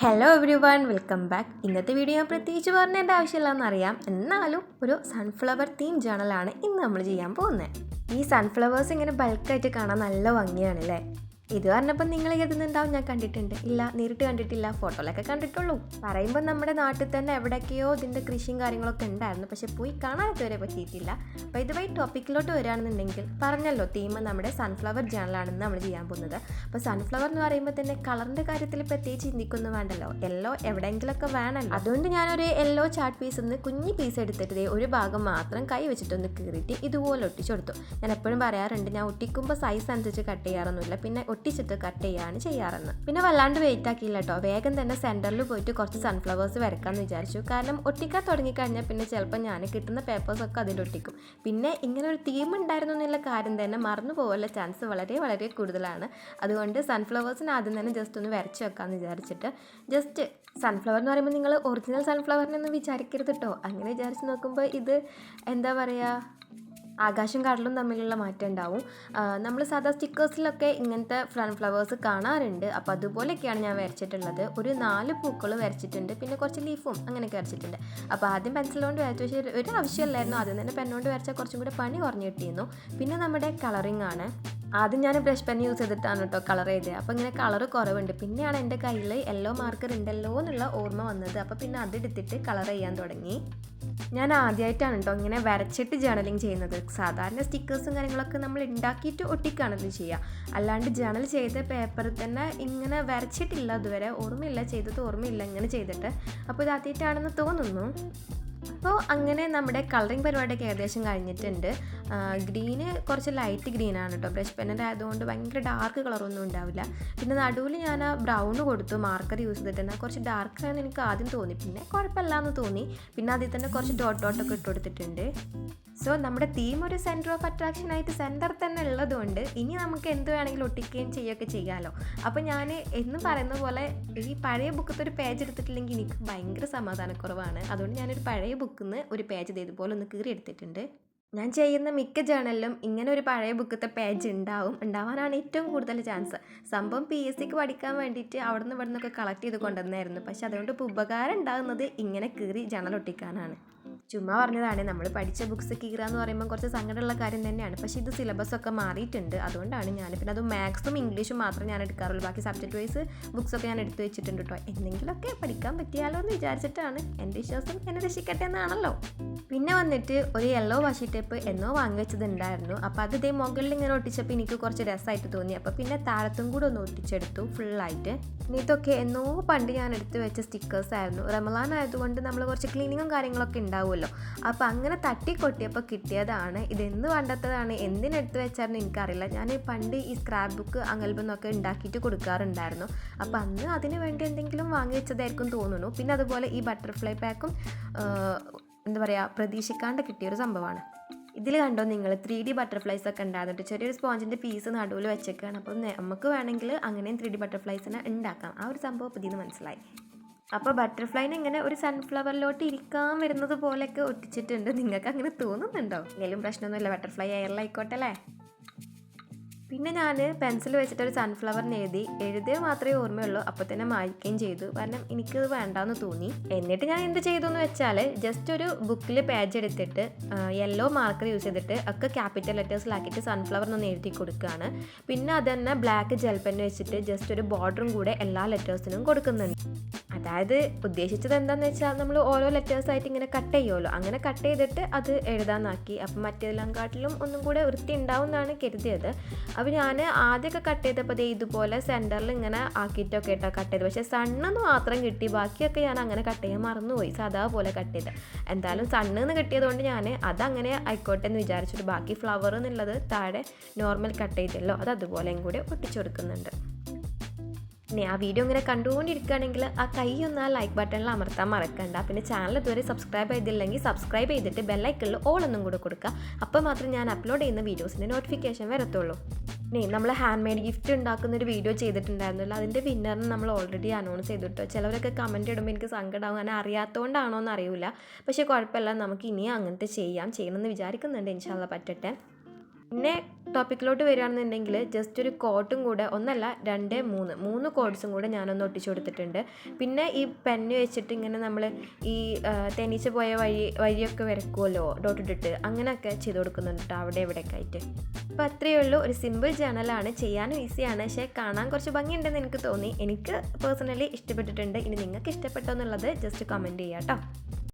Hello every one, welcome back. ഇന്നത്തെ video ഞാൻ പ്രത്യേകിച്ച് പറഞ്ഞതിൻ്റെ ആവശ്യമില്ലെന്നറിയാം. എന്നാലും ഒരു സൺഫ്ലവർ തീം ജേണലാണ് ഇന്ന് നമ്മൾ ചെയ്യാൻ പോകുന്നത്. ഈ സൺഫ്ലവേഴ്സ് ഇങ്ങനെ ബൾക്കായിട്ട് കാണാൻ നല്ല ഭംഗിയാണല്ലേ. ഇത് പറഞ്ഞപ്പോൾ നിങ്ങൾ കരുതുന്നുണ്ടാവും ഞാൻ കണ്ടിട്ടുണ്ട്. ഇല്ല, നേരിട്ട് കണ്ടിട്ടില്ല, ഫോട്ടോയിലൊക്കെ കണ്ടിട്ടുള്ളൂ. പറയുമ്പോൾ നമ്മുടെ നാട്ടിൽ തന്നെ എവിടെയൊക്കെയോ ഇതിൻ്റെ കൃഷിയും കാര്യങ്ങളൊക്കെ ഉണ്ടായിരുന്നു, പക്ഷെ പോയി കാണാൻ ഇതുവരെ പറ്റിയിട്ടില്ല. അപ്പോൾ ഇതുവരെ ടോപ്പിക്കിലോട്ട് വരികയാണെന്നുണ്ടെങ്കിൽ പറഞ്ഞല്ലോ, തീം നമ്മുടെ സൺഫ്ലവർ ജേണലാണെന്ന് നമ്മൾ ചെയ്യാൻ പോകുന്നത്. അപ്പോൾ സൺഫ്ലവർ എന്ന് പറയുമ്പോൾ തന്നെ കളറിൻ്റെ കാര്യത്തിൽ പ്രത്യേകിച്ച് ചിന്തിക്കൊന്നും വേണ്ടല്ലോ, യെല്ലോ എവിടെയെങ്കിലുമൊക്കെ വേണമല്ലോ. അതുകൊണ്ട് ഞാനൊരു യെല്ലോ ചാർട്ട് പീസ് ഒന്ന് കുഞ്ഞി പീസ് എടുത്തിട്ട് ഒരു ഭാഗം മാത്രം കൈ വെച്ചിട്ടൊന്ന് കീറിയിട്ട് ഇതുപോലെ ഒട്ടിച്ചു കൊടുത്തു. ഞാൻ എപ്പോഴും പറയാറുണ്ട്, ഞാൻ ഒട്ടിക്കുമ്പോൾ സൈസ് അനുസരിച്ച് കട്ട് ചെയ്യാറൊന്നുമില്ല, പിന്നെ ഒട്ടിച്ചിട്ട് കട്ട് ചെയ്യാണ് ചെയ്യാറെന്ന്. പിന്നെ വല്ലാണ്ട് വെയിറ്റ് ആക്കിയില്ല കേട്ടോ, വേഗം തന്നെ സെൻറ്ററിൽ പോയിട്ട് കുറച്ച് സൺഫ്ലവേഴ്സ് വരക്കാമെന്ന് വിചാരിച്ചു. കാരണം ഒട്ടിക്കാൻ തുടങ്ങിക്കഴിഞ്ഞാൽ പിന്നെ ചിലപ്പോൾ ഞാൻ കിട്ടുന്ന പേപ്പേഴ്സൊക്കെ അതിൽ ഒട്ടിക്കും. പിന്നെ ഇങ്ങനെ ഒരു തീം ഉണ്ടായിരുന്നു എന്നുള്ള കാര്യം തന്നെ മറന്നു പോകാനുള്ള ചാൻസ് വളരെ വളരെ കൂടുതലാണ്. അതുകൊണ്ട് സൺഫ്ലവേഴ്സിന് ആദ്യം തന്നെ ജസ്റ്റ് ഒന്ന് വരച്ച് വെക്കാമെന്ന് വിചാരിച്ചിട്ട് ജസ്റ്റ് സൺഫ്ലവർ എന്ന് പറയുമ്പോൾ നിങ്ങൾ ഒറിജിനൽ സൺഫ്ലവറിനൊന്നും വിചാരിക്കരുത് കേട്ടോ. അങ്ങനെ വിചാരിച്ച് നോക്കുമ്പോൾ ഇത് എന്താ പറയുക, ആകാശം കടലും തമ്മിലുള്ള മാറ്റം ഉണ്ടാവും. നമ്മൾ സാധാ സ്റ്റിക്കേഴ്സിലൊക്കെ ഇങ്ങനത്തെ സൺഫ്ലവേഴ്സ് കാണാറുണ്ട്. അപ്പോൾ അതുപോലെയൊക്കെയാണ് ഞാൻ വരച്ചിട്ടുള്ളത്. ഒരു 4 പൂക്കൾ വരച്ചിട്ടുണ്ട്, പിന്നെ കുറച്ച് ലീഫും അങ്ങനെയൊക്കെ വരച്ചിട്ടുണ്ട്. അപ്പോൾ ആദ്യം പെൻസിൽ കൊണ്ട് വരച്ചു, പക്ഷേ ഒരു ആവശ്യമില്ലായിരുന്നു. ആദ്യം തന്നെ പെണ്ണുകൊണ്ട് വരച്ചാൽ കുറച്ചും കൂടെ പണി കുറഞ്ഞു കിട്ടിയിരുന്നു. പിന്നെ നമ്മുടെ കളറിങ് ആണ്. ആദ്യം ഞാൻ ബ്രഷ് പെൻ യൂസ് ചെയ്തിട്ടാണ് കേട്ടോ കളർ ചെയ്തത്. അപ്പോൾ ഇങ്ങനെ കളർ കുറവുണ്ട്. പിന്നെയാണ് എൻ്റെ കയ്യിൽ യെല്ലോ മാർക്കർ ഉണ്ടല്ലോ എന്നുള്ള ഓർമ്മ വന്നത്. അപ്പോൾ പിന്നെ അതെടുത്തിട്ട് കളർ ചെയ്യാൻ തുടങ്ങി. ഞാൻ ആദ്യമായിട്ടാണ് കേട്ടോ ഇങ്ങനെ വരച്ചിട്ട് ജേണലിങ് ചെയ്യുന്നത്. സാധാരണ സ്റ്റിക്കേഴ്സും കാര്യങ്ങളൊക്കെ നമ്മൾ ഉണ്ടാക്കിയിട്ട് ഒട്ടിക്കുകയാണല്ലോ ചെയ്യുക. അല്ലാണ്ട് ജേണൽ ചെയ്ത പേപ്പറിൽ തന്നെ ഇങ്ങനെ വരച്ചിട്ടില്ല ഇതുവരെ. ഓർമ്മയില്ല, ചെയ്തത് ഓർമ്മയില്ല ഇങ്ങനെ ചെയ്തിട്ട്. അപ്പോൾ ഇത് ആദ്യമായിട്ടാണെന്ന് തോന്നുന്നു. അപ്പോൾ അങ്ങനെ നമ്മുടെ കളറിങ് പരിപാടിയൊക്കെ ഏകദേശം കഴിഞ്ഞിട്ടുണ്ട്. ഗ്രീന് കുറച്ച് ലൈറ്റ് ഗ്രീനാണ് കേട്ടോ. ബ്രഷ് പെന്നിൻ്റെ ആയതുകൊണ്ട് ഭയങ്കര ഡാർക്ക് കളറൊന്നും ഉണ്ടാവില്ല. പിന്നെ നടുവിൽ ഞാൻ ആ ബ്രൗൺ കൊടുത്തു മാർക്കർ യൂസ് ചെയ്തിട്ടുണ്ട്. കുറച്ച് ഡാർക്കാണെന്ന് എനിക്ക് ആദ്യം തോന്നി, പിന്നെ കുഴപ്പമില്ലാന്ന് തോന്നി. പിന്നെ അതിൽ തന്നെ കുറച്ച് ഡോട്ടൊക്കെ ഇട്ട് കൊടുത്തിട്ടുണ്ട്. സോ നമ്മുടെ തീം ഒരു സെൻറ്റർ ഓഫ് അട്രാക്ഷൻ ആയിട്ട് സെൻറ്റർ തന്നെ ഉള്ളതുകൊണ്ട് ഇനി നമുക്ക് എന്ത് വേണമെങ്കിലും ഒട്ടിക്കുകയും ചെയ്യുകയൊക്കെ ചെയ്യാമല്ലോ. അപ്പോൾ ഞാൻ എന്നും പറയുന്ന പോലെ ഈ പഴയ ബുക്കത്തെ ഒരു പേജ് എടുത്തിട്ടില്ലെങ്കിൽ എനിക്ക് ഭയങ്കര സമാധാനക്കുറവാണ്. അതുകൊണ്ട് ഞാനൊരു പഴയ ബുക്കിൽ നിന്ന് ഒരു പേജ് ഇതേപോലെ ഒന്ന് കീറി എടുത്തിട്ടുണ്ട്. ഞാൻ ചെയ്യുന്ന മിക്ക ജേണലിലും ഇങ്ങനെ ഒരു പഴയ ബുക്കത്തെ പേജ് ഉണ്ടാവാനാണ് ഏറ്റവും കൂടുതൽ ചാൻസ്. സംഭവം PSCക്ക് പഠിക്കാൻ വേണ്ടിയിട്ട് അവിടെ നിന്ന് ഇവിടെ നിന്നൊക്കെ കളക്ട് ചെയ്ത് കൊണ്ടുവന്നായിരുന്നു. പക്ഷെ അതുകൊണ്ട് ഇപ്പോൾ ഉപകാരം ഉണ്ടാകുന്നത് ഇങ്ങനെ കീറി ജേണൽ ഒട്ടിക്കാനാണ്. ചുമ്മാ പറഞ്ഞതാണ്. നമ്മൾ പഠിച്ച ബുക്സ് കീറുക എന്ന് പറയുമ്പോൾ കുറച്ച് സങ്കടമുള്ള കാര്യം തന്നെയാണ്. പക്ഷേ ഇത് സിലബസൊക്കെ മാറിയിട്ടുണ്ട്, അതുകൊണ്ടാണ് ഞാൻ പിന്നെ അത് മാത്സും ഇംഗ്ലീഷും മാത്രമേ ഞാൻ എടുക്കാറുള്ളൂ. ബാക്കി സബ്ജക്റ്റ് വൈസ് ബുക്സൊക്കെ ഞാൻ എടുത്ത് വെച്ചിട്ടുണ്ട് കേട്ടോ. എന്തെങ്കിലുമൊക്കെ പഠിക്കാൻ പറ്റിയാലോ എന്ന് വിചാരിച്ചിട്ടാണ്. എൻ്റെ വിശ്വാസം എന്നെ രക്ഷിക്കട്ടെ എന്നാണല്ലോ. പിന്നെ വന്നിട്ട് ഒരു യെല്ലോ വാഷി ടേപ്പ് എന്നോ വാങ്ങി വെച്ചതുണ്ടായിരുന്നു. അപ്പോൾ അത് ഇതേ മുകളിൽ ഇങ്ങനെ ഒട്ടിച്ചപ്പോൾ എനിക്ക് കുറച്ച് രസമായിട്ട് തോന്നി. അപ്പോൾ പിന്നെ താഴത്തും കൂടെ ഒന്ന് ഒട്ടിച്ചെടുത്തു ഫുള്ളായിട്ട്. ഇതൊക്കെ എന്നോ പണ്ട് ഞാൻ എടുത്ത് വെച്ച സ്റ്റിക്കേഴ്സ് ആയിരുന്നു. റമളാൻ ആയതുകൊണ്ട് നമ്മൾ കുറച്ച് ക്ലീനിങ്ങും കാര്യങ്ങളൊക്കെ ഉണ്ടാവുമല്ലോ. അപ്പോൾ അങ്ങനെ തട്ടിക്കൊട്ടിയപ്പോൾ കിട്ടിയതാണ്. ഇതെന്ന് പണ്ടത്തതാണ്, എന്തിനെടുത്ത് വെച്ചായിരുന്നു എനിക്കറിയില്ല. ഞാൻ പണ്ട് ഈ സ്ക്രാപ്പ് ബുക്ക് അങ്ങൽബെന്നൊക്കെ ഉണ്ടാക്കിയിട്ട് കൊടുക്കാറുണ്ടായിരുന്നു. അപ്പോൾ അന്ന് അതിന് വേണ്ടി എന്തെങ്കിലും വാങ്ങി വെച്ചതായിരിക്കും തോന്നുന്നു. പിന്നെ അതുപോലെ ഈ ബട്ടർഫ്ലൈ പാക്കും എന്താ പറയുക, പ്രതീക്ഷിക്കാണ്ട് കിട്ടിയൊരു സംഭവമാണ്. ഇതിൽ കണ്ടോ നിങ്ങൾ 3D ബട്ടർഫ്ലൈസ് ഒക്കെ ഉണ്ടായിരുന്നിട്ട് ചെറിയൊരു സ്പോഞ്ചിൻ്റെ പീസ് നടുവിൽ വെച്ചേക്കാണ്. അപ്പോൾ നമുക്ക് വേണമെങ്കിൽ അങ്ങനെയും 3D ബട്ടർഫ്ലൈസിനെ ഉണ്ടാക്കാം. ആ ഒരു സംഭവം ഇപ്പോൾ ഇതിന് മനസ്സിലായി. അപ്പോൾ ബട്ടർഫ്ലൈനെ ഇങ്ങനെ ഒരു സൺഫ്ലവറിലോട്ട് ഇരിക്കാൻ വരുന്നത് പോലെയൊക്കെ ഒട്ടിച്ചിട്ടുണ്ട്. നിങ്ങൾക്ക് അങ്ങനെ തോന്നുന്നുണ്ടോ? എന്തെങ്കിലും പ്രശ്നമൊന്നുമില്ല, ബട്ടർഫ്ലൈ എയറിലായിക്കോട്ടെ അല്ലേ. പിന്നെ ഞാൻ പെൻസിൽ വെച്ചിട്ടൊരു സൺഫ്ലവറിന് എഴുതിയത് മാത്രമേ ഓർമ്മയുള്ളൂ. അപ്പോൾ തന്നെ മായ്ക്കുകയും ചെയ്തു, കാരണം എനിക്കത് വേണ്ടാന്ന് തോന്നി. എന്നിട്ട് ഞാൻ എന്ത് ചെയ്തു എന്ന് വെച്ചാൽ ജസ്റ്റ് ഒരു ബുക്കിൽ പേജ് എടുത്തിട്ട് യെല്ലോ മാർക്കർ യൂസ് ചെയ്തിട്ട് ഒക്കെ ക്യാപിറ്റൽ ലെറ്റേഴ്സിലാക്കിയിട്ട് സൺഫ്ലവറിനൊന്ന് എഴുതി കൊടുക്കുകയാണ്. പിന്നെ അത് തന്നെ ബ്ലാക്ക് ജെൽ പെൻ വെച്ചിട്ട് ജസ്റ്റ് ഒരു ബോർഡറും കൂടെ എല്ലാ ലെറ്റേഴ്സിനും കൊടുക്കുന്നുണ്ട്. അതായത് ഉദ്ദേശിച്ചത് എന്താണെന്ന് വെച്ചാൽ നമ്മൾ ഓരോ ലെറ്റേഴ്സായിട്ട് ഇങ്ങനെ കട്ട് ചെയ്യുമല്ലോ, അങ്ങനെ കട്ട് ചെയ്തിട്ട് അത് എഴുതാനാക്കി. അപ്പം മറ്റേതിനെക്കാട്ടിലും ഒന്നും കൂടെ വൃത്തി ഉണ്ടാവും എന്നാണ് കരുതിയത്. അപ്പോൾ ഞാൻ ആദ്യമൊക്കെ കട്ട് ചെയ്തപ്പോൾ ഇതുപോലെ സെൻറ്ററിൽ ഇങ്ങനെ ആക്കിയിട്ടൊക്കെ കേട്ടോ കട്ട് ചെയ്ത്. പക്ഷേ സണ്ണെന്ന് മാത്രം കിട്ടി, ബാക്കിയൊക്കെ ഞാൻ അങ്ങനെ കട്ട് ചെയ്യാൻ മറന്നുപോയി. സാധാ പോലെ കട്ട് ചെയ്ത്. എന്തായാലും സണ്ണെന്ന് കിട്ടിയതുകൊണ്ട് ഞാൻ അതങ്ങനെ ആയിക്കോട്ടെ എന്ന് വിചാരിച്ചിട്ട് ബാക്കി ഫ്ലവർ എന്നുള്ളത് താഴെ നോർമൽ കട്ട് ചെയ്തല്ലോ, അത് അതുപോലെയും കൂടെ ഒട്ടിച്ചു കൊടുക്കുന്നുണ്ട്. പിന്നെ ആ വീഡിയോ ഇങ്ങനെ കണ്ടുകൊണ്ടിരിക്കുകയാണെങ്കിൽ ആ കൈയൊന്ന് ആ ലൈക്ക് ബട്ടണിൽ അമർത്താൻ മറക്കണ്ട. പിന്നെ ചാനൽ ഇതുവരെ സബ്സ്ക്രൈബ് ചെയ്തില്ലെങ്കിൽ സബ്സ്ക്രൈബ് ചെയ്തിട്ട് ബെല്ലൈക്കണിൽ ഓൾ ഒന്നും കൂടെ കൊടുക്കുക. അപ്പോൾ മാത്രം ഞാൻ അപ്ലോഡ് ചെയ്യുന്ന വീഡിയോസിൻ്റെ നോട്ടിഫിക്കേഷൻ വരത്തുള്ളൂ. നമ്മൾ ഹാൻഡ് മെയ്ഡ് ഗിഫ്റ്റ് ഉണ്ടാക്കുന്നൊരു വീഡിയോ ചെയ്തിട്ടുണ്ടായിരുന്നല്ലോ, അതിൻ്റെ വിന്നറിന് നമ്മൾ ഓൾറെഡി അനൗൺസ് ചെയ്തിട്ടോ. ചിലവരൊക്കെ കമൻറ്റ് ഇടുമ്പോൾ എനിക്ക് സങ്കടമാകും, അങ്ങനെ അറിയാത്തതുകൊണ്ടാണോ എന്ന് അറിയില്ല. പക്ഷേ കുഴപ്പമില്ല, നമുക്ക് ഇനിയും അങ്ങനത്തെ ചെയ്യണമെന്ന് വിചാരിക്കുന്നുണ്ട്. ഇൻഷാ അല്ലാഹ് പറ്റട്ടെ. പിന്നെ ടോപ്പിക്കിലോട്ട് വരികയാണെന്നുണ്ടെങ്കിൽ ജസ്റ്റ് ഒരു കോട്ടും കൂടെ ഒന്നല്ല 3 കോഡ്സും കൂടെ ഞാനൊന്ന് ഒട്ടിച്ചു കൊടുത്തിട്ടുണ്ട്. പിന്നെ ഈ പെന്ന് വെച്ചിട്ട് ഇങ്ങനെ നമ്മൾ ഈ തെന്നിച്ച് പോയ വഴിയൊക്കെ വരയ്ക്കുമല്ലോ ഡോട്ട് ഇട്ടിട്ട്, അങ്ങനെയൊക്കെ ചെയ്ത് കൊടുക്കുന്നുണ്ട് കേട്ടോ അവിടെ ഇവിടെയൊക്കെ ആയിട്ട്. അപ്പോൾ അത്രയേ ഉള്ളൂ. ഒരു സിമ്പിൾ ജേണലാണ്, ചെയ്യാനും ഈസിയാണ്, പക്ഷേ കാണാൻ കുറച്ച് ഭംഗിയുണ്ടെന്ന് എനിക്ക് തോന്നി. എനിക്ക് പേഴ്സണലി ഇഷ്ടപ്പെട്ടിട്ടുണ്ട്. ഇനി നിങ്ങൾക്ക് ഇഷ്ടപ്പെട്ടോ എന്നുള്ളത് ജസ്റ്റ് കമൻറ്റ് ചെയ്യാം കേട്ടോ.